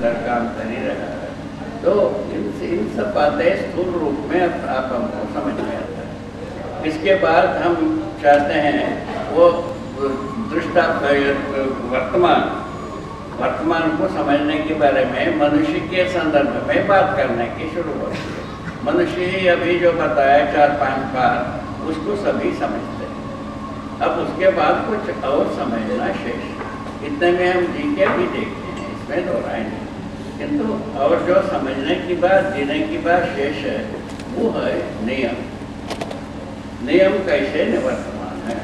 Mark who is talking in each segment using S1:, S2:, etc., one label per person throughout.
S1: काम कर ही रहा है। तो इन सब बातें स्थूल रूप में आप हमको समझ में आता है। इसके बाद हम चाहते हैं वो दृष्टा वर्तमान को समझने के बारे में मनुष्य के संदर्भ में बात करने की शुरू होती है। मनुष्य ही अभी जो बताया 4-5 बार उसको सभी समझते हैं। अब उसके बाद कुछ और समझना शेष, इतने में हम जी के भी देखते हैं, इसमें दोहराए नहीं। किंतु और जो समझने की बात, जीने की बात शेष है, वो है नियम। नियम कैसे वर्तमान है,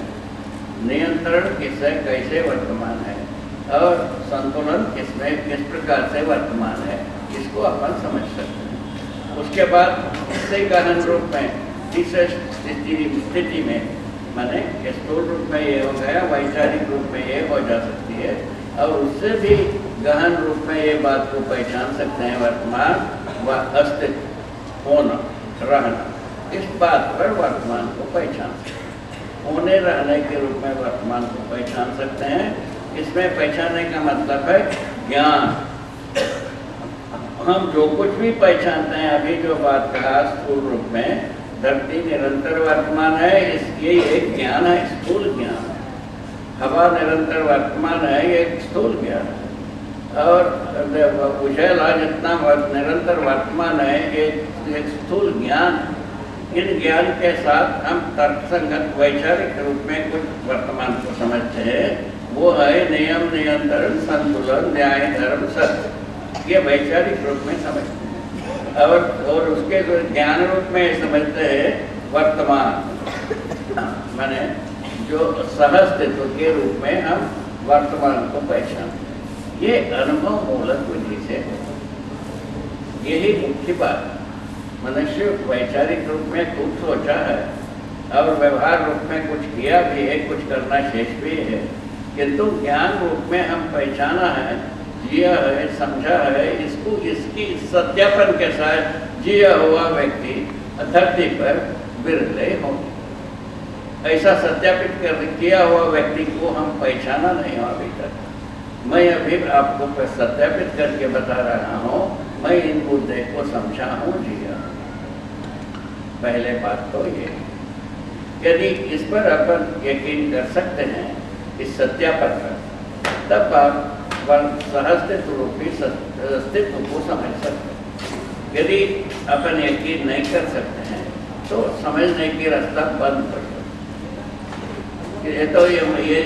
S1: नियंत्रण किससे कैसे वर्तमान है, और संतुलन किसमें किस प्रकार से वर्तमान है, इसको अपन समझ सकते हैं। उसके बाद इससे गहन रूप में तीसरे स्थिति में माने स्थूल रूप में ये हो गया, वैचारिक रूप में ये हो जा सकती है, और उससे भी गहन रूप में ये बात को पहचान सकते हैं वर्तमान व अस्तित्व, होना रहना। इस बात पर वर्तमान को पहचान सकते हैं, होने रहने के रूप में वर्तमान को पहचान सकते हैं। इसमें पहचानने का मतलब है ज्ञान। हम जो कुछ भी पहचानते हैं, अभी जो बात कहा स्थूल रूप में, धरती निरंतर वर्तमान है, इसके एक ज्ञान है, स्थूल ज्ञान। हवा निरंतर वर्तमान है, ये स्थूल ज्ञान है। और उजला जितना निरंतर वर्तमान है, ये एक स्थूल ज्ञान। इन ज्ञान के साथ हम तर्कसंगत वैचारिक रूप में कुछ वर्तमान को समझते हैं, वो है नियम, नियंत्रण, संतुलन, न्याय, धर्म, सत्य। ये वैचारिक रूप में समझते हैं। और उसके जो ज्ञान रूप में समझते हैं वर्तमान, माने जो सहअस्तित्व के रूप में हम वर्तमान को पहचानते हैं। ये अनुभव मूलक विधि से, यही मुख्य बात। मनुष्य वैचारिक रूप में खूब सोचा है और व्यवहार रूप में कुछ किया भी है, कुछ करना शेष भी है, किंतु ज्ञान रूप में हम पहचाना है, जिया है, समझा है। इसको इसकी सत्यापन के साथ जिया हुआ व्यक्ति धरती पर बिरले होंगे। ऐसा सत्यापित किया हुआ व्यक्ति को हम पहचाना नहीं हो अभी तक। मैं अभी आपको सत्यापित करके बता रहा हूँ, मैं इन मुद्दे को समझा हूँ, जिया। पहले बात तो ये, यदि इस पर अपन यकीन कर सकते हैं, इस सत्यापन पर, तब आप सहअस्तित्व रूपी अस्तित्व को समझ सकते हैं। यदि अपन यकीन नहीं कर सकते हैं तो समझने की रास्ता बंद कर दो। ये तो ये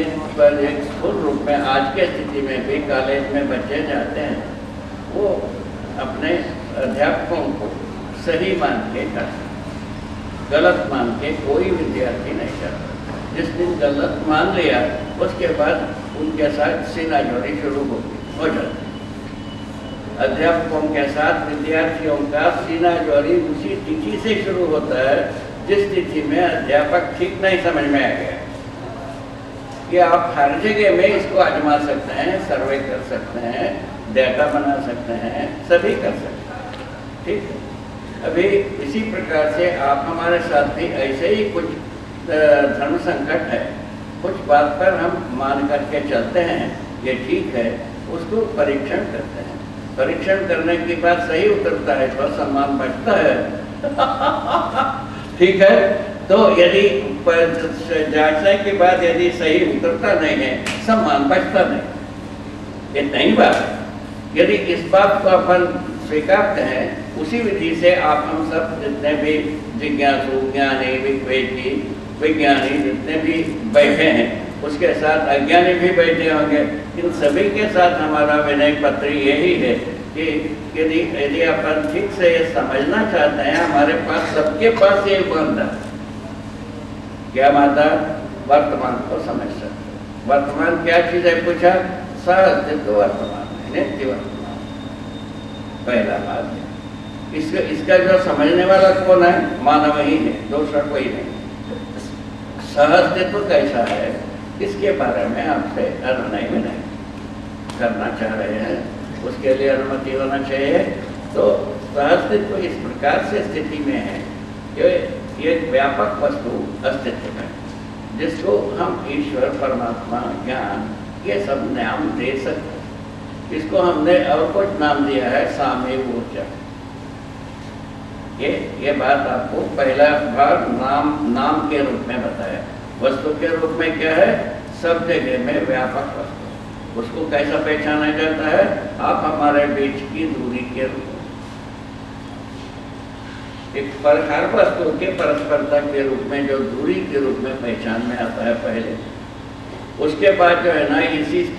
S1: एक स्थूल रूप में आज के स्थिति में भी कॉलेज में बच्चे जाते हैं, वो अपने अध्यापकों को सही मान के करते, गलत मान के कोई विद्यार्थी नहीं करता। जिस दिन गलत मान लिया, उसके बाद उनके साथ सीनाजोरी शुरू हो जाती है। अध्यापकों के साथ विद्यार्थियों का सीनाजोरी उसी तिथि से शुरू होता है जिस तिथि में अध्यापक ठीक नहीं समझ में आ गया। कि आप हर जगह में इसको आजमा सकते हैं, सर्वे कर सकते हैं, डेटा बना सकते हैं, सभी कर सकते हैं, ठीक है। अभी इसी प्रकार से आप हमारे साथ भी ऐसे ही कुछ धर्म संकट है, कुछ बात पर हम मान करके चलते हैं, ये ठीक है, उसको परीक्षण करते हैं। परीक्षण करने के बाद सही उतरता है तो सम्मान बढ़ता है ठीक है। तो यदि जांचने के बाद यदि सही उतरता नहीं है, सम्मान बढ़ता नहीं, ये नहीं बात। यदि इस बात को अपन स्वीकारते हैं, उसी विधि से आप हम सब जितने भी जिज्ञासु, ज्ञानी, विवेकी, विज्ञानी जितने भी बैठे हैं, उसके साथ अज्ञानी भी बैठे होंगे, इन सभी के साथ हमारा विनय पत्र यही है कि यदि अपन ठीक से ये समझना चाहते हैं, हमारे पास सबके पास ये बंद है, क्या माता वर्तमान को समझ सकते। वर्तमान क्या चीज है पूछा, सहअस्तित्व वर्तमान है, नित्य वर्तमान, पहला बात है। इसका जो समझने वाला कौन है, मानव ही है, दूसरा कोई नहीं। सहअस्तित्व कैसा है, इसके बारे में आपसे निर्णय में नहीं करना चाह रहे हैं, उसके लिए अनुमति होना चाहिए। तो सहअस्तित्व इस प्रकार से स्थिति में है कि एक व्यापक वस्तु अस्तित्व है, जिसको हम ईश्वर, परमात्मा, ज्ञान, ये सब नाम दे सकते हैं। इसको हमने और कुछ नाम दिया है सामयिक ऊर्जा। ये बात आपको पहला भाग नाम के रूप में बताया। वस्तु के रूप में क्या है? सब जगह में व्यापक वस्तु। उसको कैसा पहचाना जाता है? आप हमारे बीच की दूरी के रूप में, पर हर वस्तु के परस्परता के रूप में जो दूरी के रूप में पहचान में आता है पहले। उसके बाद जो है ना,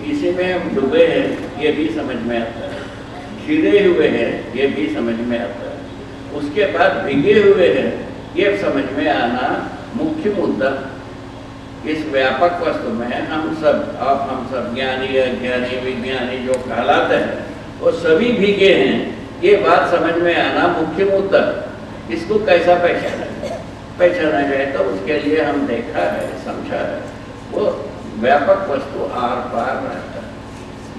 S1: इसी में हम डूबे हैं ये भी समझ में आता है, घिरे हुए हैं ये भी समझ में आता है। उसके बाद भीगे हुए हैं ये समझ में आना मुख्य मुद्दा। इस व्यापक वस्तु में हम सब ज्ञानी अज्ञानी विज्ञानी जो कहलाते हैं वो सभी भीगे हैं, ये बात समझ में आना मुख्य मुद्दा। इसको कैसा पहचाना जाए तो उसके लिए हम देखा है, समझा है, वो व्यापक वस्तु आर पार रहता है।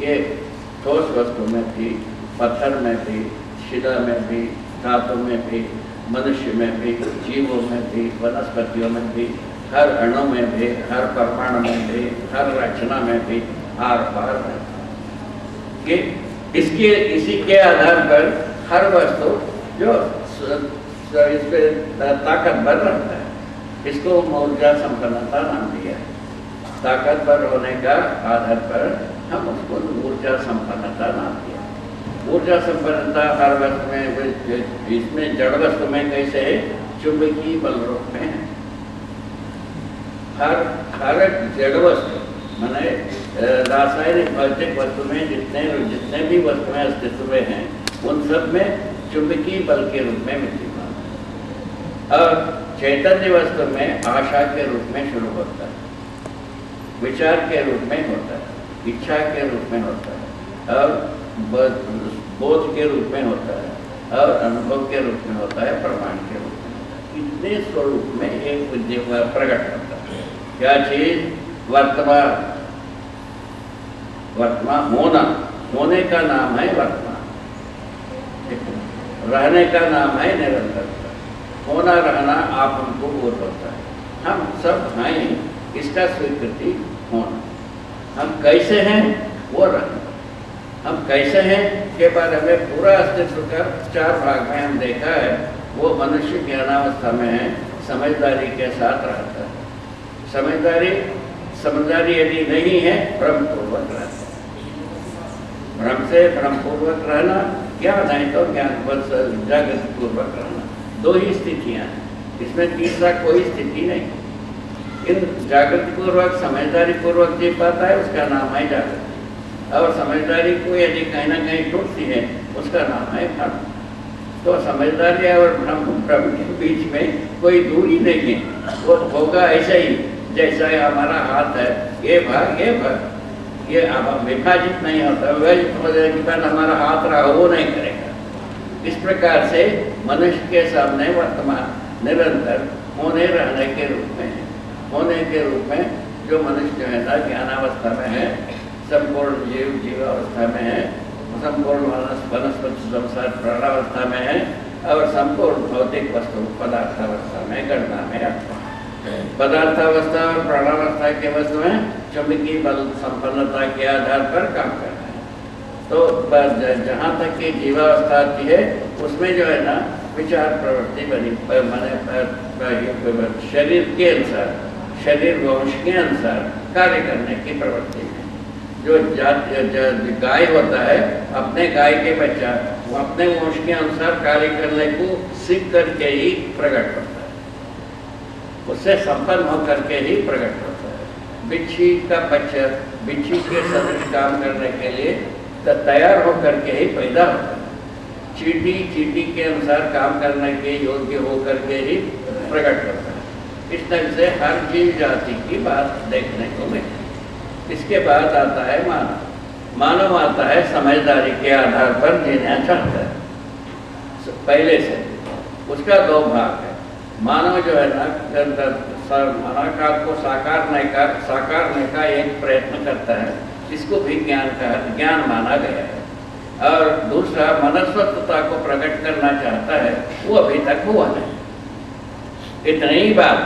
S1: ये ठोस वस्तु में भी, पत्थर में भी, शिला में भी, धातु में भी, मनुष्य में भी, जीवों में भी, वनस्पतियों में भी, हर अणु में भी, हर परमाणु में भी, हर रचना में भी आर पार रहता है। इसी के आधार पर हर वस्तु जो इस पे ताकतवर रहता है, इसको ऊर्जा संपन्नता नाम दिया है। ताकतवर होने का आधार पर हम उसको ऊर्जा संपन्नता नाम दिया। ऊर्जा संपन्नता हर वस्तु में, इसमें जड़ वस्तु में कैसे है? चुंबकीय बल रूप में है। हर जड़ वस्तु माने रासायनिक भौतिक वस्तु में जितने भी वस्तुएं अस्तित्व में हैं उन सब में चुंबकीय बल के रूप में विद्यमान है। और चैतन्य वस्तु में आशा के रूप में शुरू होता है, विचार के रूप में होता है, इच्छा के रूप में होता है, और बोध के रूप में होता है, और अनुभव के रूप में होता है, प्रमाण के रूप में होता है। इतने स्वरूप में एक विद्या प्रकट होता है। क्या चीज? वर्तमान होने का नाम है वर्तमान, रहने का नाम है निरंतरता। होना रहना आप हमको बोध होता है, हम सब हैं, इसका स्वीकृति होना। हम कैसे हैं वो रहना। हम कैसे हैं के बारे में पूरा अस्तित्व का 4 भाग में हम देखा है। वो मनुष्य ज्ञानावस्था में है, समझदारी के साथ रहता है। समझदारी यदि नहीं है, भ्रमपूर्वक रहता है। भ्रम से भ्रमपूर्वक रहना या नहीं तो ज्ञान जागृत पूर्वक रहना, 2 ही स्थितियाँ हैं, इसमें तीसरा कोई स्थिति नहीं। इन जागृति पूर्वक समझदारी पूर्वक जी पाता है उसका नाम है जागृति, और समझदारी को यदि कहीं ना कहीं टूटती है उसका नाम है भ्रम। तो समझदारी और भ्रम के बीच में कोई दूरी नहीं है, वो होगा ऐसा ही जैसा हमारा हाथ है, ये भाग ये अब विभाजित नहीं होता, विभाजित हो जाने के बाद हमारा हाथ रहा वो नहीं करेगा। इस प्रकार से मनुष्य के सामने वर्तमान निरंतर होने रहने के रूप में है। होने के रूप में जो मनुष्य जो है ना ज्ञानावस्था में है, संपूर्ण जीवावस्था में है, संपूर्ण वनस्पति संसार प्राणावस्था में है, और संपूर्ण भौतिक वस्तु पदार्थावस्था में गणना में आता है। पदार्थावस्था और प्राणावस्था के वस्तु में चुंबकीय बल संपन्नता के आधार पर काम करना है। तो जहाँ तक कि जीवावस्था आती है उसमें जो है ना विचार प्रवृत्ति बनी माने शरीर के अनुसार, शरीर वंश के अनुसार कार्य करने की प्रवृत्ति है। जो गाय होता है, अपने गाय के बच्चा वो अपने वंश के अनुसार कार्य करने को सीख करके ही प्रकट होता है, उससे संपन्न होकर के ही प्रकट होता है। बिच्छी का बच्चा बिच्छी के सदृश काम करने के लिए तैयार होकर के ही पैदा होता है। चींटी के अनुसार काम करने के योग्य होकर के ही प्रकट होता है। इस तरह से हर जीव जाति की बात देखने को मिलती। इसके बाद आता है मानव। मानव आता है समझदारी के आधार पर जीना चाहता है पहले से। उसका 2 भाग है। मानव जो है ना महाकाल को साकारने का एक प्रयत्न करता है, इसको भी ज्ञान माना गया है। और दूसरा मनस्वत्वता को प्रकट करना चाहता है, वो अभी तक हुआ नहीं। इतनी ही बात,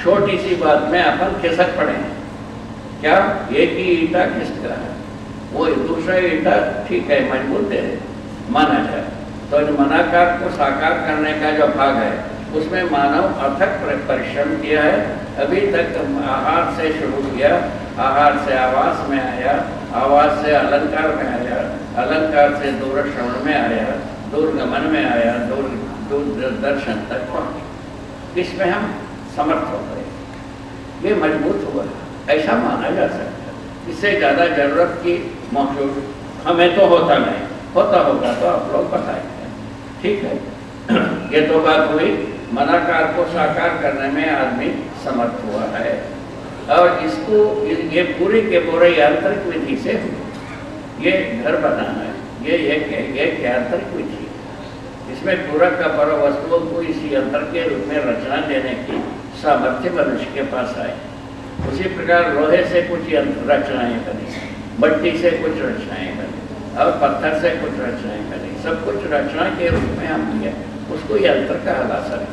S1: छोटी सी बात में अपन खिसक पड़े हैं। क्या? एक ही ईटा किसका है? वो दूसरा ईटा ठीक है, मजबूत है, माना जाए। तो जो मनाकार को साकार करने का जो भाग है उसमें मानव अथक परिश्रम किया है। अभी तक आहार से शुरू किया, आहार से आवास में आया, आवास से अलंकार में आया, अलंकार से दूर श्रवण में आया, दूरगमन में आया, दूर दर्शन तक पहुँचे। इसमें हम समर्थ हो गए, ये मजबूत हुआ, ऐसा माना जा सकता है। इससे ज़्यादा जरूरत की मौजूद हमें तो होता नहीं, होता होगा तो आप लोग बताएंगे, ठीक है। ये तो बात हुई, मनाकार को साकार करने में आदमी समर्थ हुआ है, और इसको ये पूरी के पूरे यांत्रिक विधि से हुई। ये घर बनाना है, ये यांत्रिक विधि, इसमें पूरक का पर वस्तुओं को इसी यंत्र के रूप में रचना देने की सामर्थ्य मनुष्य के पास आए। उसी प्रकार लोहे से कुछ यंत्र रचनाएं बनी, मट्टी से कुछ रचनाएं बनी, और पत्थर से कुछ रचनाएं बनी, सब कुछ रचना के रूप में हम किया, उसको यंत्र कहला सकते हैं।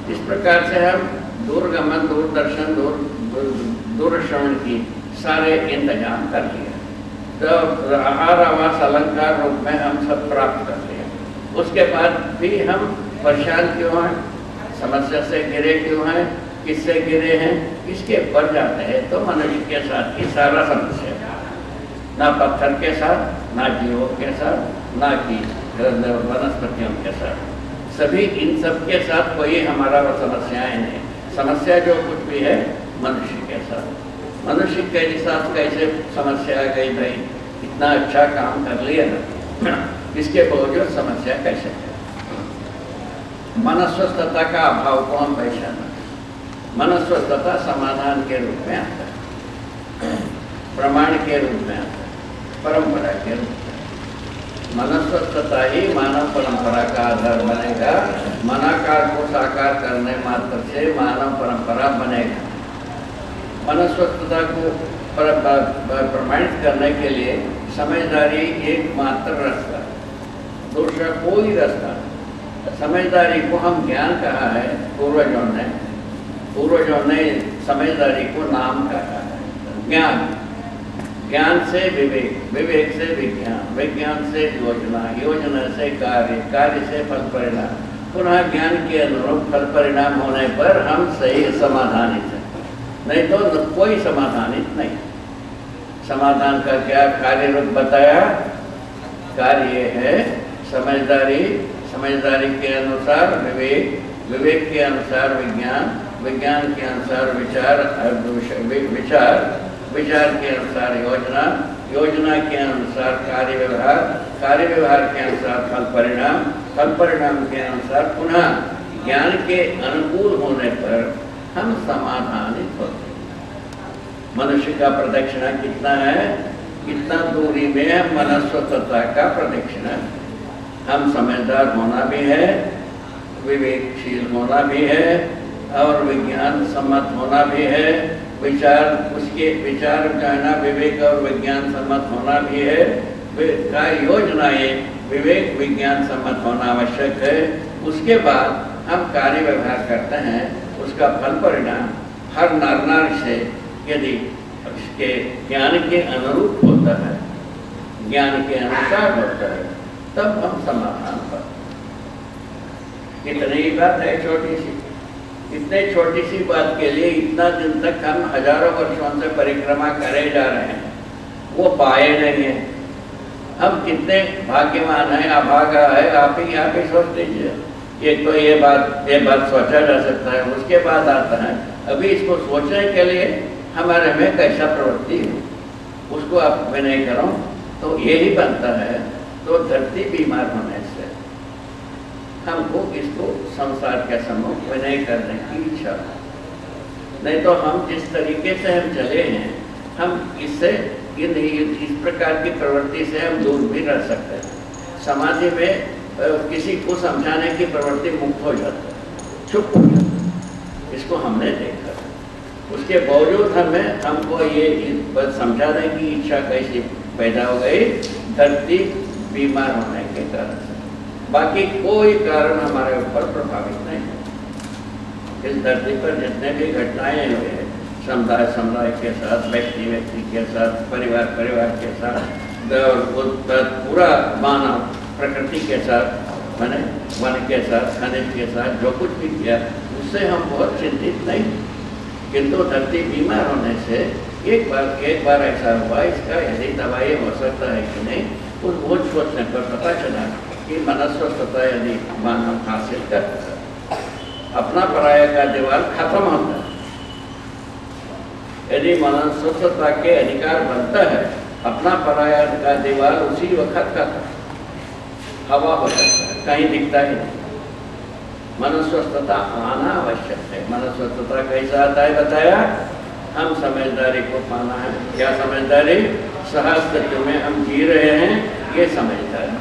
S1: इस प्रकार से हम दूरगमन, दूरदर्शन, दूर श्रवण की सारे इंतजाम कर लिए, तो आहार आवास अलंकार रूप में हम सब प्राप्त कर लिए। उसके बाद भी हम परेशान क्यों हैं, समस्या से घिरे क्यों हैं, किससे घिरे हैं, इसके ऊपर जाते हैं तो मनुष्य के साथ की सारा समस्या, ना पत्थर के साथ, ना जीवों के साथ, ना कि वनस्पतियों के साथ, सभी इन सब के साथ कोई हमारा समस्याएं नहीं। समस्या जो कुछ भी है मनुष्य के साथ, मनुष्य के साथ कैसे समस्या आ गई भाई, इतना अच्छा काम कर लिया ना, इसके बावजूद समस्या कैसे है। मनस्वस्थता का अभाव को हम पहचाना, मनस्वस्थता समाधान के रूप में आता है, प्रमाण के रूप में आता है, परंपरा के रूप में। मनस्वस्थता ही मानव परंपरा का आधार बनेगा। मनाकार को साकार करने मात्र से मानव परंपरा बनेगा। मनस्वस्थता को प्रमाणित करने के लिए समझदारी एकमात्र रास्ता, दूसरा कोई रास्ता। समझदारी को हम ज्ञान कहा है, पूर्वजों ने समझदारी को नाम कहा है ज्ञान। ज्ञान से विवेक, विवेक से विज्ञान, विज्ञान से योजना, योजना से कार्य, कार्य से फल परिणाम, पुनः ज्ञान के अनुरूप फल परिणाम होने पर हम सही समाधानित हैं, नहीं तो कोई समाधानित नहीं। समाधान का क्या कार्य रूप बताया? कार्य है समझदारी, समझदारी के अनुसार विवेक, विवेक के अनुसार विज्ञान, विज्ञान के अनुसार विचार, विचार के अनुसार योजना, योजना के अनुसार कार्य व्यवहार, कार्य व्यवहार के अनुसार फल परिणाम, फल परिणाम के अनुसार पुनः ज्ञान के अनुकूल होने पर हम समाधानित होते हैं। मनुष्य का प्रदक्षिणा कितना है? कितना दूरी में है मनस्वस्थता का प्रदक्षिणा। हम समझदार होना भी है, विवेकशील होना भी है, और विज्ञान सम्मत होना भी है, विचार, उसके विचार कहना विवेक और विज्ञान सम्मत होना भी है, का योजनाएं विवेक विज्ञान सम्मत होना आवश्यक है। उसके बाद हम कार्य व्यवहार करते हैं, उसका फल परिणाम हर नर नारी से यदि उसके ज्ञान के अनुरूप होता है, ज्ञान के अनुसार होता है, तब हम समाधान पाते। इतनी ही बात है छोटी सी। इतने छोटी सी बात के लिए इतना दिन तक हम हजारों वर्षों से परिक्रमा करे जा रहे हैं, वो पाए नहीं है। हम कितने भाग्यवान हैं, अभागा है। आप ही सोच लीजिए। एक तो ये बात सोचा जा सकता है, उसके बाद आता है अभी इसको सोचने के लिए हमारे में कैसा प्रवृत्ति है, उसको आप विनय करो तो यही बनता है। तो धरती बीमार होने से हमको इसको संसार के सम्मुख विनय करने की इच्छा, नहीं तो हम जिस तरीके से हम चले हैं, हम इससे इस प्रकार की प्रवृत्ति से हम दूर भी रह सकते हैं। समाधि में किसी को समझाने की प्रवृत्ति मुक्त हो जाता है, चुप हो जाता है। इसको हमने देखा। उसके बावजूद हमको ये समझाने की इच्छा कैसी पैदा हो गई? धरती बीमार होने के कारण। बाकी कोई कारण हमारे ऊपर प्रभावित नहीं है। इस धरती पर जितने भी घटनाएं हुए हैं, समुदाय समुदाय के साथ, व्यक्ति व्यक्ति के साथ, परिवार परिवार के साथ और पूरा मानव प्रकृति के साथ, मैंने वन के साथ, खनिज के साथ जो कुछ भी किया उससे हम बहुत चिंतित नहीं। किंतु धरती बीमार होने से एक बार ऐसा हुआ, इसका यदि दवाई हो सकता है कि नहीं, उस वो सोचने पर पता चला कि मनस्वस्थता यदि मानव हासिल करता है, अपना पराया का दीवार खत्म होता है। यदि मनस्वस्थता के अधिकार बनता है, अपना पराया का दीवार उसी वक्त खत्म, हवा हो सकता है, कहीं दिखता ही नहीं। मनस्वस्थता आना आवश्यक है। मनस्वस्थता कैसा आता है बताया, हम समझदारी को पाना है। क्या समझदारी? सहअस्तित्व में हम जी रहे हैं, ये समझदारी।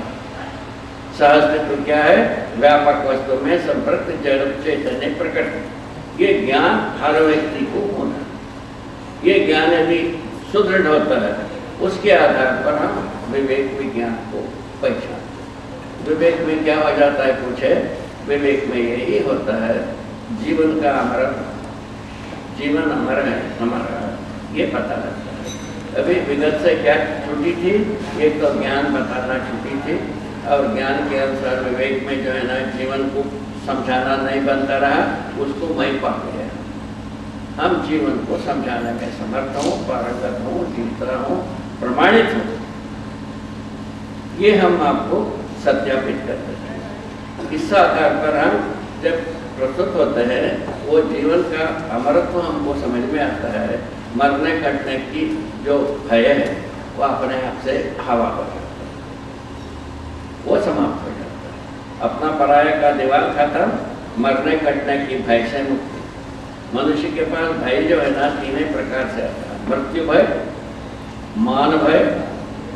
S1: सहअस्तित्व क्या है? व्यापक वस्तु में संप्रक्त जड़ चैतन्य प्रकट। ये ज्ञान हर व्यक्ति को होना। ये ज्ञान यदि सुदृढ़ होता है, उसके आधार पर हम विवेक विज्ञान को पहचानते। विवेक में क्या हो जाता है पूछे? विवेक में यही होता है जीवन का अमरत्व, जीवन अमर है हमारा, ये पता लगता है। अभी विगत से क्या छुट्टी थी? एक तो ज्ञान बताना छुट्टी थी, और ज्ञान के अनुसार विवेक में जो है ना जीवन को समझाना नहीं बनता रहा, उसको मैं पा गया। हम जीवन को समझाने में समर्थ हूँ, पारंगत हूँ, जीता हूँ, प्रमाणित हूँ, ये हम आपको सत्यापित करते हैं। इस आधार पर हम जब प्रस्तुत होते हैं, वो जीवन का अमरत्व हमको समझ में आता है। मरने कटने की जो भय है वो अपने आप से हवा हो जाता है, वो समाप्त हो जाता है। अपना पराया का दीवार खत्म, मरने कटने की भय से मुक्ति। मनुष्य के पास भय जो है ना तीन प्रकार से आता है: मृत्यु भय, मान भय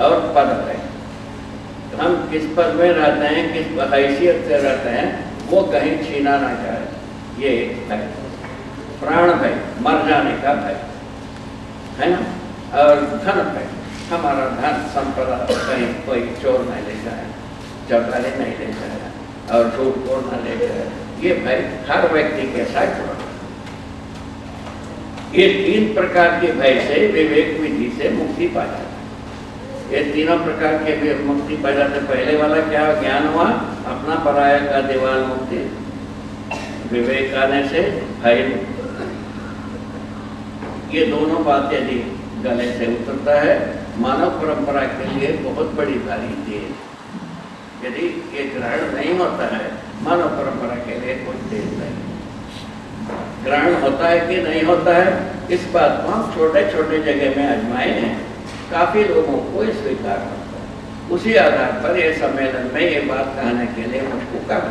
S1: और पद भय। हम किस पद में रहते हैं, किस हैसियत से रहते हैं, वो कहीं छीना ना जाए, ये एक भय। प्राण भय, मर जाने का भय है ना। और धन भय, हमारा धन संपदा कहीं कोई चोर नहीं ले जाए, चौकारी नहीं ले जाए, और झूठ बोल न ले जाए, ये भय हर व्यक्ति के साथ जुड़ा। ये तीन प्रकार के भय से विवेक विधि से मुक्ति पा जाती है। ये तीनों प्रकार के मुक्ति पा जाते। पहले वाला क्या ज्ञान हुआ? अपना पराया का दीवार मुक्ति। विवेक आने से भय मुक्ति। ये दोनों बातें यदि गले से उतरता है, मानव परंपरा के लिए बहुत बड़ी भारी देर। यदि ये ग्रहण नहीं होता है, मानव परंपरा के लिए कोई देर नहीं। ग्रहण होता है कि नहीं होता है, इस बात को हम छोटे छोटे जगह में आजमाए हैं, काफी लोगों को ये स्वीकार होता है। उसी आधार पर ये सम्मेलन में ये बात कहने के लिए मुझको कहा,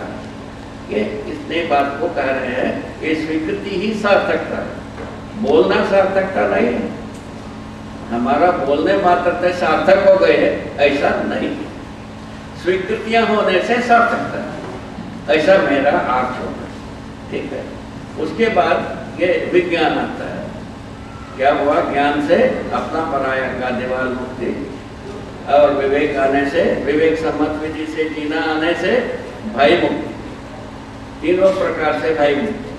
S1: ये इतने बात को कह रहे हैं, ये स्वीकृति ही सार्थकता है। बोलना सार्थकता नहीं है। हमारा बोलने मात्र से सार्थक हो गए ऐसा नहीं, स्वीकृतियां होने से सार्थकता है, ऐसा मेरा अर्थ होगा। ठीक है। उसके बाद ये विज्ञान आता है। क्या हुआ? ज्ञान से अपना पराया का दीवार मुक्ति, और विवेक आने से, विवेक सम्मत विधि से जीना आने से भय मुक्ति। तीनों प्रकार से भय मुक्ति।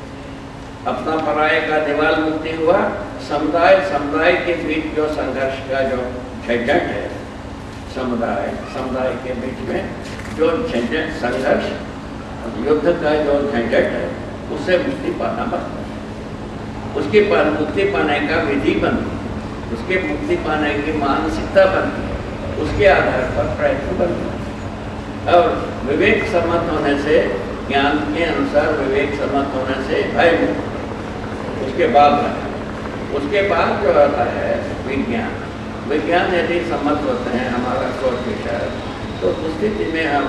S1: अपना पराये का दीवार मुक्ति हुआ। समुदाय के बीच जो संघर्ष का जो झंझट है, समुदाय के बीच में जो झंझट, संघर्ष, युद्ध का जो झंझट है, उससे मुक्ति पाना बनता है। उसके बाद मुक्ति पाने का विधि बनती है, उसके मुक्ति पाने की मानसिकता बनती है, उसके आधार पर प्रयत्न बनता है। और विवेक सम्मत होने से, ज्ञान के अनुसार विवेक सम्मत होने से भय मुक्ति। उसके बाद जो आता है विज्ञान। विज्ञान यदि सम्मत होते हैं हमारा सोच विचार, तो उस स्थिति में हम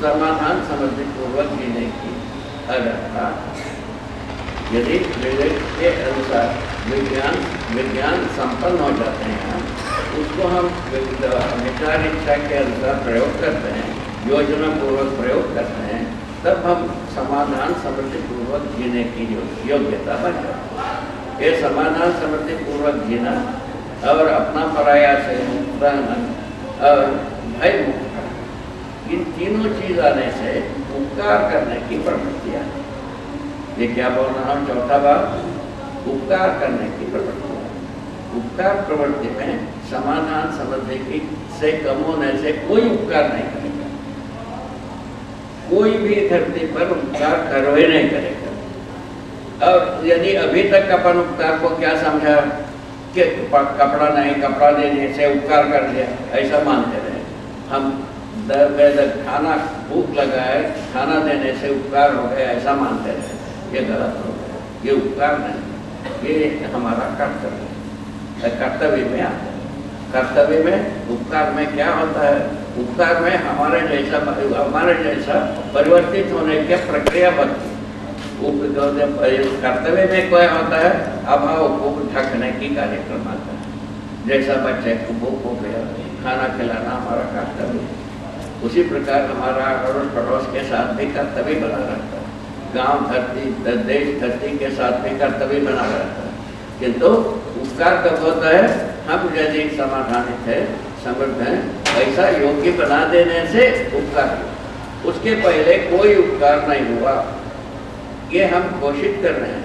S1: समाधान समझने पूर्वक जीने की अवस्था, यदि विवेक के अनुसार विज्ञान संपन्न हो जाते हैं, उसको हम विचार इच्छा के अनुसार प्रयोग करते हैं, योजना पूर्वक प्रयोग करते हैं, तब हम समाधान समृद्धि पूर्वक जीने की योग्यता बन जाती है। ये समाधान समृद्धि पूर्वक जीना और अपना पराया से रहना और भय मुक्त, इन तीनों चीज आने से उपकार करने की प्रवृत्ति आती है। ये क्या बोल रहा हूँ? चौथा बात, उपकार करने की प्रवृत्ति। उपकार प्रवृत्ति में समाधान समझने की से कम होने से कोई उपकार नहीं करेगा, कोई भी धरती पर उपकार करवे नहीं करेगा। और यदि अभी तक अपन उपकार को क्या समझा कि कपड़ा नहीं, कपड़ा देने से उपकार कर दिया, ऐसा मानते रहे हम। खाना भूख लगा है, खाना देने से उपकार हो गया, ऐसा मानते रहे। ये गलत हो गया, ये उपकार नहीं, ये हमारा कर्तव्य है। कर्तव्य में आता है। कर्तव्य में उपकार में क्या होता है? उपकार में हमारे जैसा परिवर्तित होने की प्रक्रिया बनती है। कर्तव्य में क्या होता है? अभाव को ढकने की कार्यक्रम आता है। जैसा बच्चे को भूख हो गया, खाना खिलाना हमारा कर्तव्य है। उसी प्रकार हमारा अड़ोस पड़ोस के साथ भी कर्तव्य बना रहता है। गांव धरती, देश धरती के साथ भी कर्तव्य बना रहता है। किंतु उपकार कब होता है? हम यदि समाधानित है, समृद्ध हैं, ऐसा योग्य बना देने से उपकार हुआ। उसके पहले कोई उपकार नहीं हुआ, ये हम घोषित कर रहे हैं,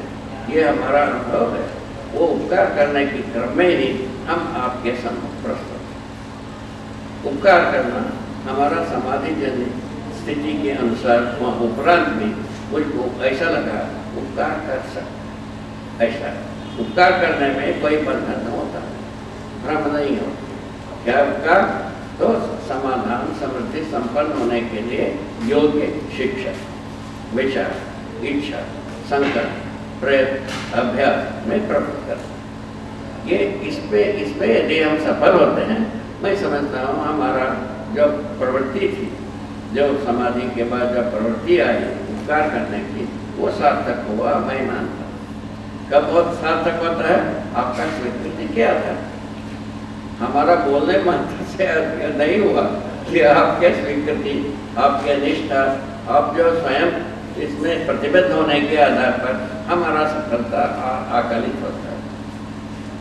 S1: ये हमारा अनुभव है। वो उपकार करने की क्रम में ही हम आपके सम्मुख प्रस्तुत। उपकार करना हमारा समाधि जनित स्थिति के अनुसार उपरांत भी मुझको ऐसा लगा उपकार कर सकते। ऐसा उपकार करने में कोई बंधन न होता, भ्रम नहीं होता। क्या उपकार? तो समाधान समृद्धि संपन्न होने के लिए योग्य शिक्षा, विचार, इच्छा, संकल्प, प्रयत्न, अभ्यास में प्रवृत्त करना। ये इसमें यदि हम सफल होते हैं, मैं समझता हूँ हमारा जो प्रवृत्ति थी, जो समाधि के बाद जब प्रवृत्ति आई उपकार करने की, वो सार्थक हुआ, मैं मानता हूँ। कब बहुत सार्थक होता है? आपका स्वीकृति क्या था? हमारा बोलने मात्र से नहीं हुआ कि आपके स्वीकृति, आपके निष्ठा, आप जो स्वयं इसमें प्रतिबद्ध होने के आधार पर हमारा सफलता आकलित होता है।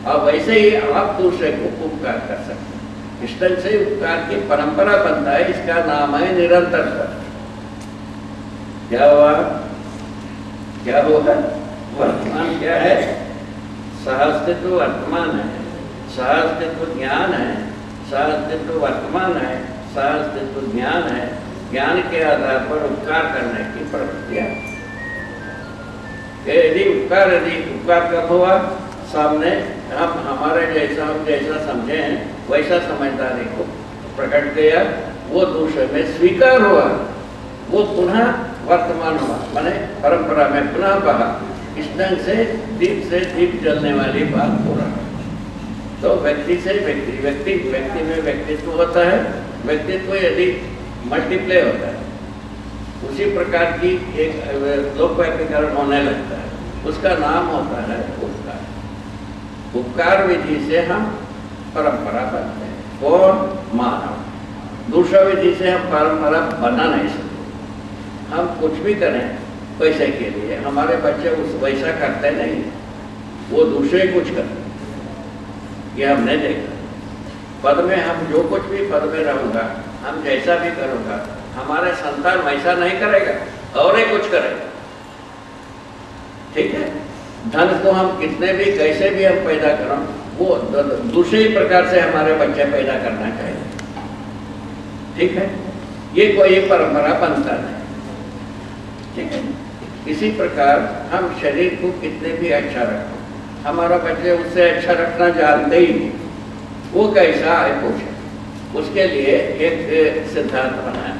S1: और वैसे ही आप दूसरे को उपकार कर सकते हैं। इस ढंग से उपकार की परंपरा बनता है। इसका नाम है निरंतरता। क्या हुआ? क्या हुआ? वर्तमान क्या है? सहअस्तित्व वर्तमान है, सहअस्तित्व ज्ञान है, सहअस्तित्व वर्तमान है, सहअस्तित्व ज्ञान है। ज्ञान के आधार पर उपकार करने की प्रवृत्तियां। यदि उपकार कब हुआ? सामने हम हमारे जैसा समझे हैं वैसा समझदारी को प्रकट किया, वो दूसरे में स्वीकार हुआ, वो पुनः वर्तमान हुआ, माने परंपरा में पुनः बहा। इस ढंग से दीप जलने वाली बात हो रहा। तो व्यक्ति से व्यक्ति में व्यक्तित्व होता है। व्यक्तित्व यदि मल्टीप्ले होता है, उसी प्रकार की एक लोकव्यापीकरण होने लगता है, उसका नाम होता है उपकार। उपकार विधि से हम परंपरा बनते हैं। कौन? मानव। दूसरा विधि से हम परंपरा बना नहीं सकते। हम कुछ भी करें पैसे के लिए, हमारे बच्चे उस वैसा करते नहीं, वो दूसरे कुछ करते। ये हमने देखा। पद में हम जो कुछ भी पद में रहूँगा, हम जैसा भी करूँगा, हमारे संतान वैसा नहीं करेगा और ही कुछ करेगा। ठीक है? धन को हम कितने भी कैसे भी हम पैदा करें, वो दूसरे प्रकार से हमारे बच्चे पैदा करना चाहिए। ठीक है? ये कोई परंपरा बनता नहीं। ठीक है? इसी प्रकार हम शरीर को कितने भी अच्छा रखें, हमारा बच्चे उससे अच्छा रखना जानते ही नहीं। वो कैसा है पूछे। उसके लिए एक सिद्धांत बनाया,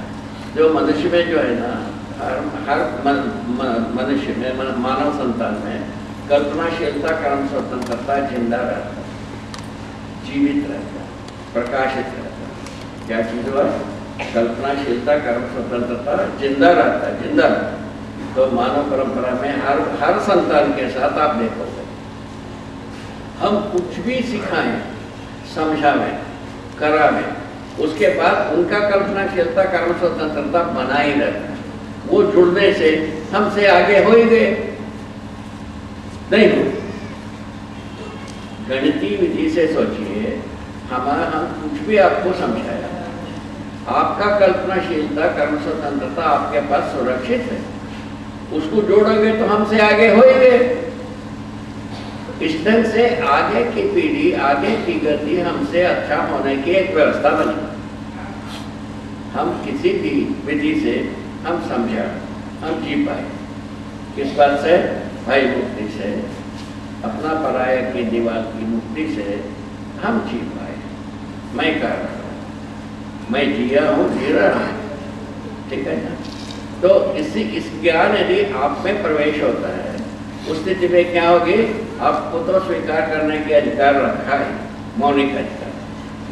S1: जो मनुष्य में जो है ना, हर मनुष्य में, मानव संतान में कल्पनाशीलता, कर्म स्वतंत्रता जिंदा रहता, जीवित रहता, प्रकाशित रहता। क्या चीज हुआ? कल्पनाशीलता, कर्म स्वतंत्रता जिंदा रहता, जिंदा। तो मानव परंपरा में हर संतान के साथ आप देखोगे, हम कुछ भी सिखाएं, समझावें, करावें, उसके बाद उनका कल्पनाशीलता, कर्म स्वतंत्रता बना ही रहता है। वो जुड़ने से हमसे आगे हो ही गए नहीं हो। गणितीय विधि से सोचिए, हम कुछ भी आपको समझाया, आपका कल्पनाशीलता, कर्म स्वतंत्रता आपके पास सुरक्षित है, उसको जोड़ोगे तो हमसे आगे हो ही गए। इस ढंग से आगे की पीढ़ी, आगे की गति हमसे अच्छा होने की एक व्यवस्था बनी। हम किसी भी विधि से हम समझा, हम जी पाए। किस बात से? भाई मुक्ति से, अपना पराया की दीवार की मुक्ति से हम जी पाए। मैं कर रहा हूँ, मैं जिया हूँ, जी रहा हूँ, ठीक है ना। तो इस ज्ञान यदि आप में प्रवेश होता है, उस स्थिति में क्या होगी? आपको तो स्वीकार करने के अधिकार रखा है, मौलिक अधिकार।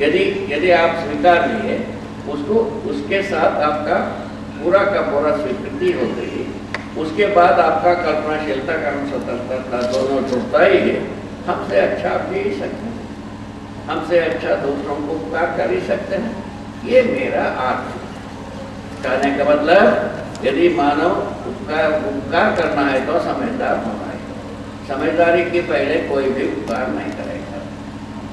S1: यदि आप स्वीकार लिए उसको, उसके साथ आपका पूरा का पूरा स्वीकृति हो गई, उसके बाद आपका कल्पनाशीलता का स्वतंत्रता दोनों जुड़ता ही है। हमसे अच्छा आप जी सकते हैं, हमसे अच्छा दूसरों को उपकार कर ही सकते हैं। ये मेरा अर्थ कहने का मतलब, यदि मानव उपकार करना है तो समझदार होना है। समझदारी के पहले कोई भी उपकार नहीं करेगा।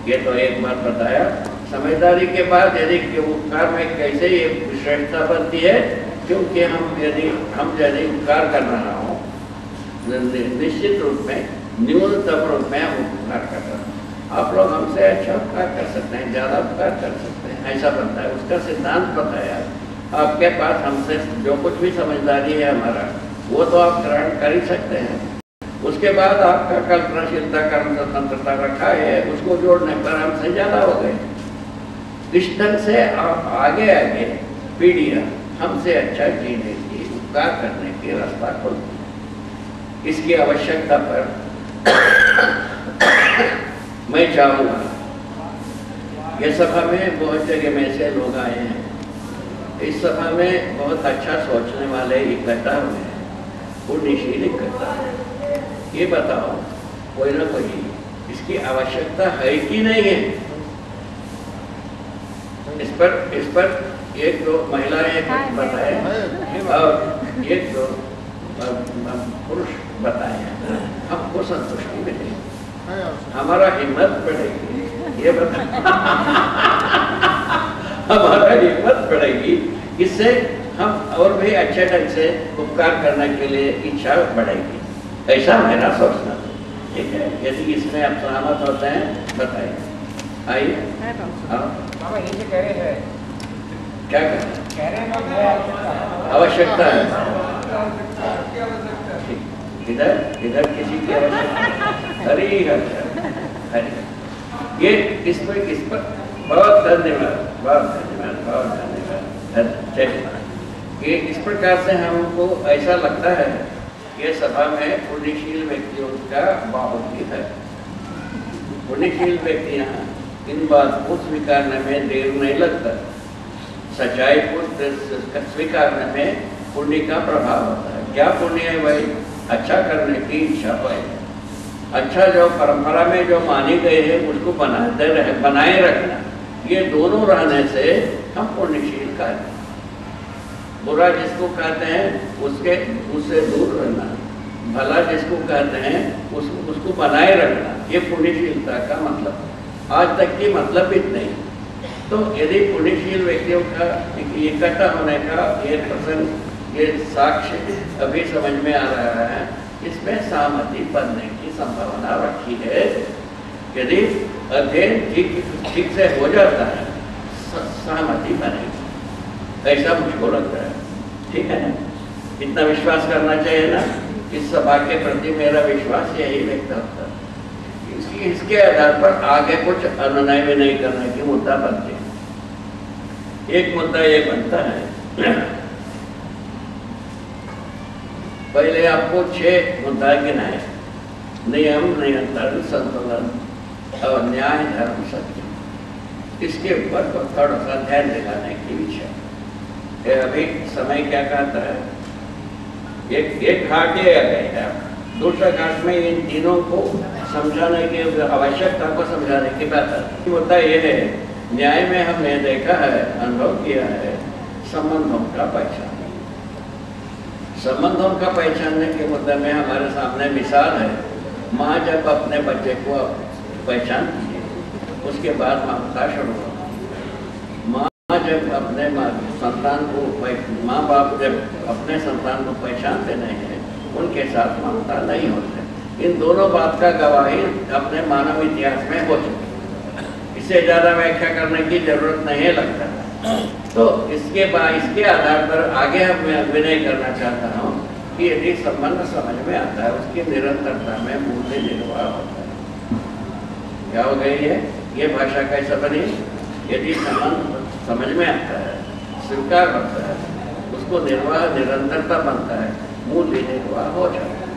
S1: ये तो एक बार बताया। समझदारी के बाद यदि उपकार में कैसे ये विशेषता बनती है, क्योंकि यदि उपकार कर रहा हूँ, निश्चित रूप में न्यूनतम रूप में हम उपकार कर रहे हैं। आप लोग हमसे अच्छा उपकार कर सकते हैं, ज़्यादा उपकार कर सकते हैं, ऐसा बनता है। उसका सिद्धांत बताया। आपके पास हमसे जो कुछ भी समझदारी है हमारा, वो तो आप ग्रहण कर ही सकते हैं। उसके बाद आपका कल्पनाशीलता कर्म स्वतंत्रता रखा है, उसको जोड़ने पर हमसे ज़्यादा हो गए। इस ढंग से आप आगे आगे पीढ़ियाँ हमसे अच्छा जीने की, उपकार करने की रास्ता खोलती है। इसकी आवश्यकता पर मैं चाहूँगा, ये सभा में बहुत जगह में से लोग आए हैं। इस सभा में बहुत अच्छा सोचने वाले इकट्ठा हुए हैं, पुण्यशील इकट्ठा है। ये बताओ, कोई ना कोई इसकी आवश्यकता है कि नहीं है? इस पर एक दो महिलाएं बताए और एक दो पुरुष बताए हैं। हमको संतुष्टि मिलेगी, हमारा हिम्मत बढ़ेगी। ये बता हमारा हिम्मत बढ़ेगी, इससे हम और भी अच्छे ढंग से उपकार करने के लिए इच्छा बढ़ेगी। ऐसा मेरा सोचना है, ठीक है। यदि इसमें आप सहमत होते हैं बताइए। आइए। क्या कह रहे हैं? आवश्यकता है। इधर किसी की आवश्यकता? हरी ये इस पर बहुत धन्यवाद, बहुत धन्यवाद, बहुत धन्यवाद। ये इस प्रकार से हमको ऐसा लगता है, ये सभा में पुण्यशील व्यक्तियों का बाहुल्य है। पुण्यशील व्यक्ति यहाँ इन बात को स्वीकारने में देर नहीं लगता। सच्चाई को स्वीकारने में पुण्य का प्रभाव होता है। क्या पुण्य है भाई? अच्छा करने की इच्छा पाए, अच्छा जो परंपरा में जो माने गए हैं उसको बनाए रखना, ये दोनों रहने से हम पुण्यशील कहते हैं। बुरा जिसको कहते हैं उससे दूर रहना, भला जिसको कहते हैं उसको बनाए रखना, ये पुण्यशीलता का मतलब। आज तक की मतलब इतना ही। तो यदि पुण्यशील व्यक्तियों का इकट्ठा होने का ये प्रसंग, ये साक्ष्य अभी समझ में आ रहा है, इसमें सहमति बनने की संभावना रखी है। यदि अध्ययन ठीक से हो जाता है, सहमति बनेगी, ऐसा मुझको लगता है, ठीक है ना। इतना विश्वास करना चाहिए ना। इस सभा के प्रति मेरा विश्वास यही व्यक्त होता है। इसके आधार पर आगे कुछ अनुनय भी नहीं करने की मुद्दा बनती है। एक मुद्दा ये बनता है, पहले आपको 6 मुद्दा गिनाए: नियम, नियंत्रण, संतुलन और न्याय, धर्म, सत्य। इसके ऊपर तो थोड़ा सा ध्यान दिलाने की इच्छा है। अभी समय क्या कहता है, एक घाट ये आ गया, दूसरा घाट में इन तीनों को समझाने की आवश्यकता को समझाने की बात है। मुद्दा ये है, न्याय में हमने देखा है, अनुभव किया है, संबंधों का पहचान। संबंधों का पहचानने के मुद्दे में हमारे सामने मिसाल है। माँ जब अपने बच्चे को पहचानती है, उसके बाद ममता शुरू होती है। माँ जब अपने संतान को, माँ बाप जब अपने संतान को पहचानते नहीं हैं, उनके साथ ममता नहीं होते। इन दोनों बात का गवाही अपने मानव इतिहास में हो चुकी है। इससे ज़्यादा व्याख्या करने की जरूरत नहीं लगता। तो इसके आधार पर आगे हम विनय करना चाहता हूँ कि यदि संबंध समझ में आता है, उसकी निरंतरता में मूल्य निर्वाह होता है। क्या हो गई है ये भाषा कैसा बनी? यदि संबंध समझ में आता है, स्वीकार होता है, उसको निर्वाह निरंतरता बनता है, मूल्य निर्वाह हो जाता है।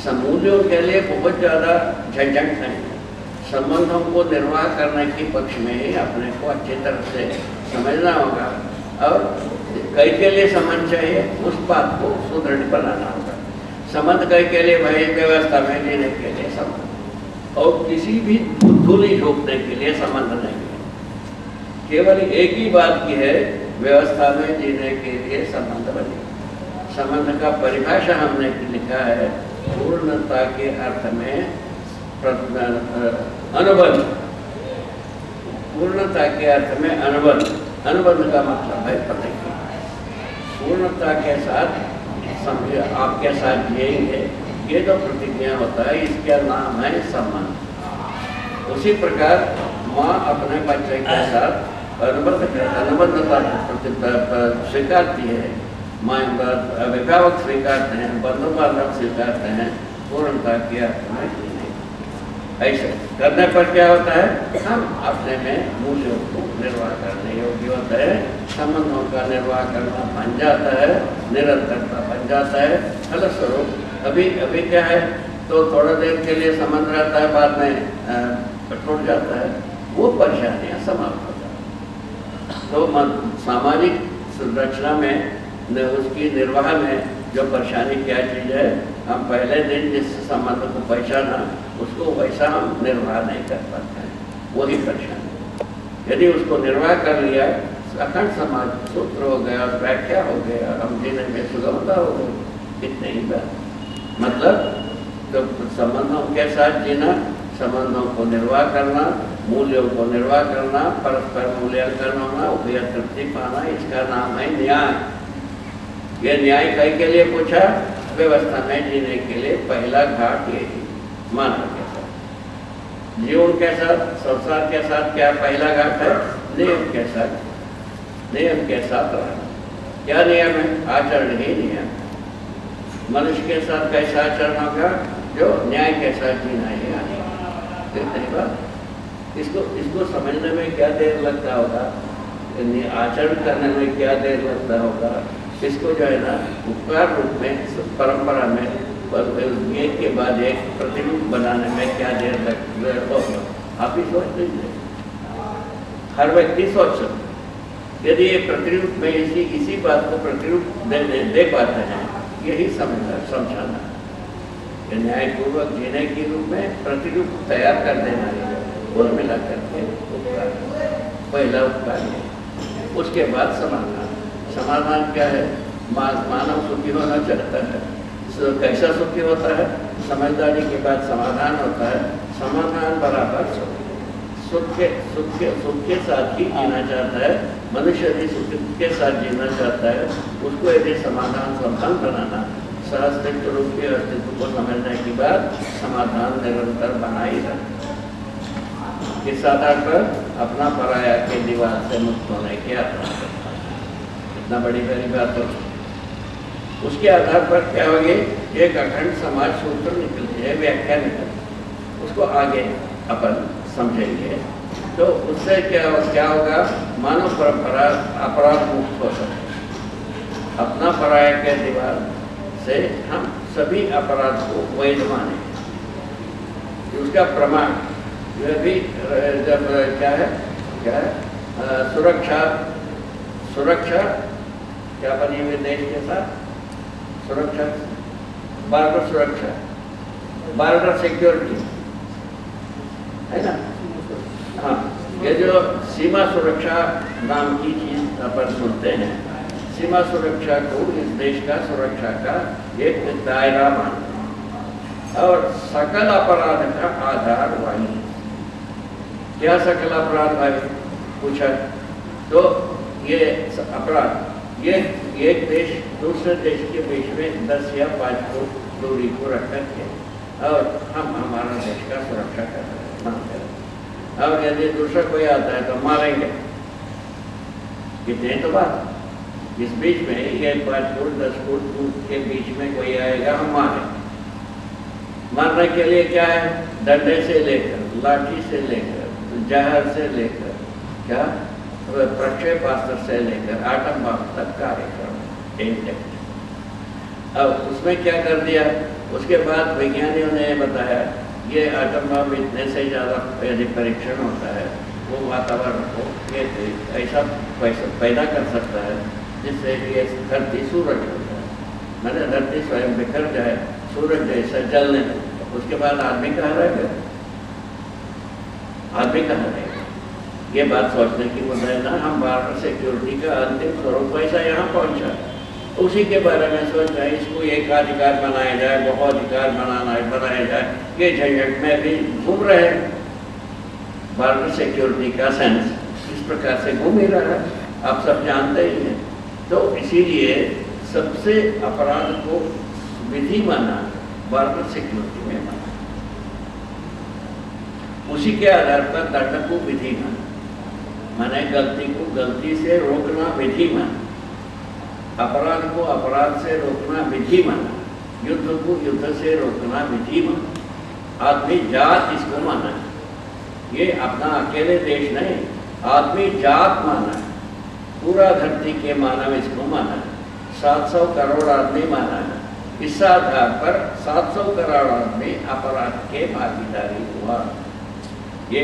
S1: समूल्यों के लिए बहुत ज़्यादा झंझट नहीं, संबंधों को निर्वाह करने के पक्ष में ही अपने को अच्छी तरह से समझना होगा और कई के लिए संबंध चाहिए, उस बात को सुदृढ़ बनाना होगा। संबंध कई के लिए भाई व्यवस्था में जीने के लिए संबंध, और किसी भी धूली झोंकने के लिए संबंध नहीं है। केवल एक ही बात की है, व्यवस्था में जीने के लिए संबंध बने। संबंध का परिभाषा हमने लिखा है पूर्णता के अर्थ में अनुबंध। पूर्णता के अर्थ में अनुबंध, अनुबंध का मतलब है प्रतिज्ञा। पूर्णता के साथ समझे आपके साथ जिएंगे, ये जो प्रतिज्ञा होता है इसका नाम है संबंध। उसी प्रकार माँ अपने बच्चे के साथ अनुबंधता स्वीकारती है, माँ अभिभावक स्वीकारते हैं, बंधु बांधव स्वीकारते हैं, पूर्णता के अर्थ में। ऐसे करने पर क्या होता है, हम अपने में मूल्यों को निर्वाह करने योग्य होता है, संबंधों का निर्वाह करना बन जाता है, निरंतरता बन जाता है। फलस्वरूप अभी क्या है, तो थोड़ा देर के लिए संबंध रहता है, बाद में टूट जाता है, वो परेशानियाँ समाप्त हो जाती हैं। तो सामाजिक संरचना में उसकी निर्वाह में जो परेशानी क्या चीज़ है, हम पहले दिन जिस संबंध को पहचाना उसको वैसा हम निर्वाह नहीं कर पाते हैं, वही परेशानी। यदि उसको निर्वाह कर लिया, अखंड समाज सूत्र हो गया, व्याख्या हो गया, हम जीने में सुगमता हो गई, इतने ही बात। मतलब तो संबंधों के साथ जीना, संबंधों को निर्वाह करना, मूल्यों को निर्वाह करना, परस्पर मूल्यांकन होना, उभय तृप्ति पाना, इसका नाम है न्याय। ये न्याय कई के लिए पूछा, व्यवस्था में जीने के लिए पहला घाट यही मानव के साथ जीवन के साथ, संसार के साथ क्या पहला घाट है? नियम के साथ, नियम के साथ रहना। क्या नियम है? आचरण ही नियम। मनुष्य के साथ कैसा आचरण होगा? जो न्याय के साथ जीना ही आने। इसको समझने में क्या देर लगता होगा, आचरण करने में क्या देर लगता होगा, इसको जो है ना उपकार रूप में परंपरा में एक के बाद एक प्रतिरूप बनाने में क्या देर लगता, आप ही सोच लीजिए, हर व्यक्ति सोच सकते। यदि ये प्रतिरूप में इसी बात को प्रतिरूप दे पाते हैं, यही समझाना है। न्यायपूर्वक जीने के रूप में प्रतिरूप तैयार कर देना है, कुल मिला करके उपकार, पहला उपकार है। उसके बाद समाधान। समाधान क्या है? मानव सुखी होना चाहता है, कैसा सुखी होता है? समझदारी के बाद समाधान होता है। समाधान बराबर सुख के साथ ही जीना चाहता है। मनुष्य यदि सुख के साथ जीना चाहता है, उसको यदि समाधान संपन्न बनाना, सहअस्तित्व रूप के अस्तित्व को समझने के बाद समाधान निरंतर बनाई रखना। इस आधार पर अपना पराया के दीवार से मुक्त होने की यात्रा करना, इतना बड़ी बात हो। उसके आधार पर क्या होगी? एक अखंड समाज सूत्र निकलती है, व्याख्या निकलती है, उसको आगे अपन समझेंगे। तो उससे क्या होगा? मानव परंपरा अपराध मुक्त हो सकती। अपना पराया के दीवार से हम सभी अपराध को वैध माने। उसका प्रमाण यह भी जब क्या है सुरक्षा क्या बनी हुई देश के साथ? सुरक्षा, बॉर्डर सिक्योरिटी है ना। हाँ, ये जो सीमा सुरक्षा नाम की चीज अपन सुनते हैं, सीमा सुरक्षा को इस देश का सुरक्षा का एक दायरा मानते, और सकल अपराध का आधार वही। क्या सकल अपराध भाई पूछा? तो ये अपराध, ये एक देश दूसरे देश के बीच में 10 या 5 फुट दूरी को रख करके और हम हमारा देश का सुरक्षा कर रहे हैं। और यदि दूसरा कोई आता है तो मारेंगे, कितने तो बात। इस बीच में ये 5 फुट 10 फुट के बीच में कोई आएगा, हम मारेंगे। मारने के लिए क्या है? डंडे से लेकर, लाठी से लेकर, जहर से लेकर, क्या प्रक्षेपास्त्र से लेकर आटम बम तक कार्यक्रम इंटेक्ट। अब उसमें क्या कर दिया? उसके बाद वैज्ञानिकों ने बताया ये आटम बम इतने से ज़्यादा यदि परीक्षण होता है वो वातावरण को ये ऐसा पैदा कर सकता है जिससे ये धरती सूरज हो जाए, मैंने धरती स्वयं बिखर जाए, सूरज जैसा जलने लगेगा। उसके बाद आदमी कहाँ रहेगा? आदमी कहाँ रहेगा? ये बात सोचने की मुद्दा है ना। हम भारत सिक्योरिटी का अंतिम स्वरूप ऐसा यहाँ पहुँचा, उसी के बारे में सोच रहे हैं। इसको एकाधिकार बनाया जाए, बहुअधिकार बनाया जाए, ये झंझट में भी घूम रहे हैं। भारत सिक्योरिटी का सेंस इस प्रकार से घूम ही रहा है, आप सब जानते ही हैं। तो इसीलिए सबसे अपराध को विधि माना, भारत सिक्योरिटी में माना, उसी के आधार पर दंड को विधि माना, माने गलती को गलती से रोकना विधि माना, अपराध को अपराध से रोकना विधि माना, युद्ध को युद्ध से रोकना विधि माना, आदमी जात इसको माना है। ये अपना अकेले देश नहीं, आदमी जात माना है, पूरा धरती के मानव इसको माना है, 700 करोड़ आदमी माना है। इस आधार पर 700 करोड़ आदमी अपराध के भागीदारी हुआ। ये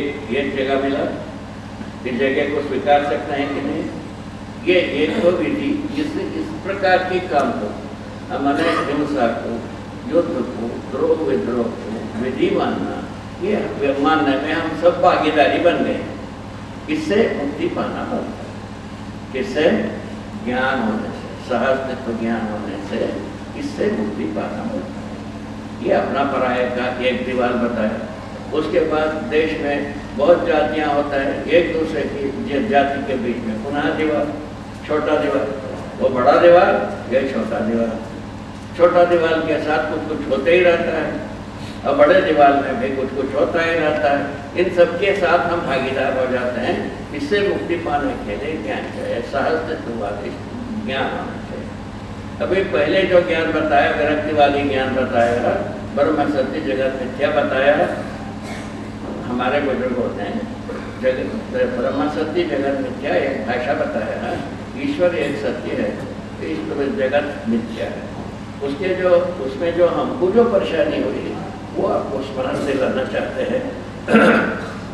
S1: जगह मिला, इस जगह को स्वीकार सकते हैं कि नहीं? ये एक तो विधि जिससे इस प्रकार के काम को, हमारे हिंसा को, युद्ध को, द्रोह विद्रोह को विधि मानना, ये मानने में हम सब भागीदारी बन गए। इससे मुक्ति पाना होता है, किससे? ज्ञान होने से, सहस्तित्व ज्ञान होने से इससे मुक्ति पाना होता है। ये अपना पराये का एक दीवार बताया। उसके बाद देश में बहुत जातियां होता है, एक दूसरे की जाति के बीच में पुनः दीवार, छोटा दीवार, वो बड़ा दीवार, ये छोटा दीवार। छोटा दीवार के साथ कुछ कुछ होते ही रहता है, और बड़े दीवार में भी कुछ कुछ होता ही रहता है। इन सबके साथ हम भागीदार हो जाते हैं। इससे मुक्ति पाने के लिए ज्ञान चाहिए, सहस्तित्ववादी ज्ञान होना चाहिए। अभी पहले जो ज्ञान बताया, विरक्तिवादी ज्ञान बताया, ब्रह्म सत्य जगत मिथ्या बताया, हमारे बुजुर्ग होते हैं, ब्रह्म सत्य जगत मिथ्या एक भाषा बताया है, ईश्वर एक सत्य है, ईश्वर जगत मिथ्या है। उसमें जो हमको जो परेशानी हुई वो आपको स्मरण दिलाना चाहते हैं।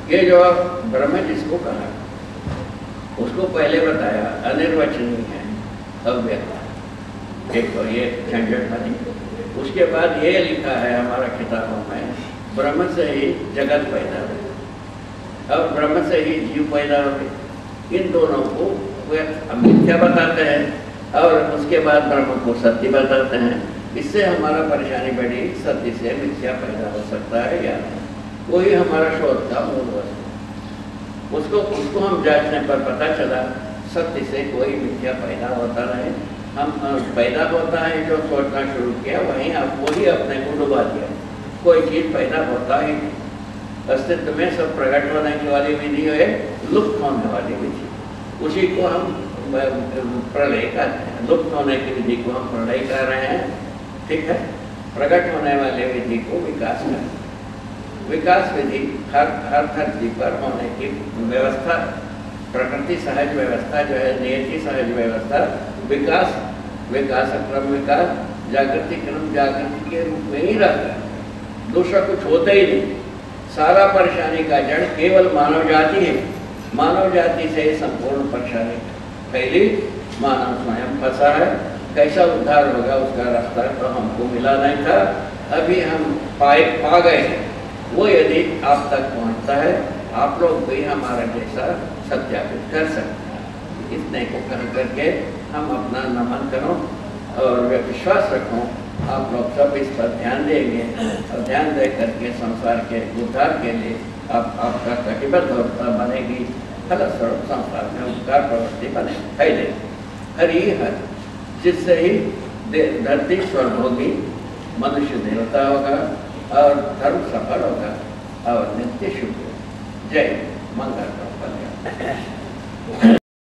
S1: ये जो ब्रह्म जिसको कहा, उसको पहले बताया अनिर्वचनीय है, अव्यक्त, एक तो ये झंझट बनी। उसके बाद ये लिखा है हमारा किताबों में, ब्रह्म से ही जगत पैदा हुआ, अब ब्रह्म से ही जीव पैदा हुए। इन दोनों को हम मिथ्या बताते हैं और उसके बाद ब्रह्म को सत्य बताते हैं। इससे हमारा परेशानी बढ़ी, सत्य से मिथ्या पैदा हो सकता है या नहीं, वही हमारा शोध का मूल वस्तु। उसको हम जांचने पर पता चला सत्य से कोई मिथ्या पैदा होता नहीं। हम पैदा होता है जो सोचना शुरू किया वही अपने को डुबा दिया। कोई चीज पैदा होता ही नहीं। अस्तित्व में सब प्रकट होने की वाली विधि है, लुप्त होने वाली विधि, उसी को हम प्रलय कहते हैं। लुप्त होने की विधि को हम प्रलय कर रहे हैं, ठीक है। प्रकट होने वाली विधि को विकास कर, विकास विधि हर धरती पर होने की व्यवस्था, प्रकृति सहज व्यवस्था जो है, नियति सहज व्यवस्था, विकास क्रम विकास, जागृति क्रम जागृति के रूप में ही रहता है, दूसरा कुछ होता ही नहीं। सारा परेशानी का जड़ केवल मानव जाति है। मानव जाति से संपूर्ण परेशानी फैली, मानव स्वयं फंसा है। कैसा उद्धार होगा उसका रास्ता तो हमको मिला नहीं था, अभी हम पा गए हैं। वो यदि आप तक पहुंचता है, आप लोग भी हमारा जैसा सत्यापित कर सकते हैं। इतने को कह करके हम अपना नमन करो और विश्वास रखो, आप लोग सब इस पर ध्यान देंगे और ध्यान दे करके संसार के उद्धार के लिए आपका कटिबद्धता बनेगी। फलस्वरूप संसार में उपकार प्रवृत्ति बने फैले हरि हर, जिससे ही धरती स्वर्ग होगी, मनुष्य देवता होगा, और धर्म सफल होगा और नित्य शुभ होगा। जय मंगल।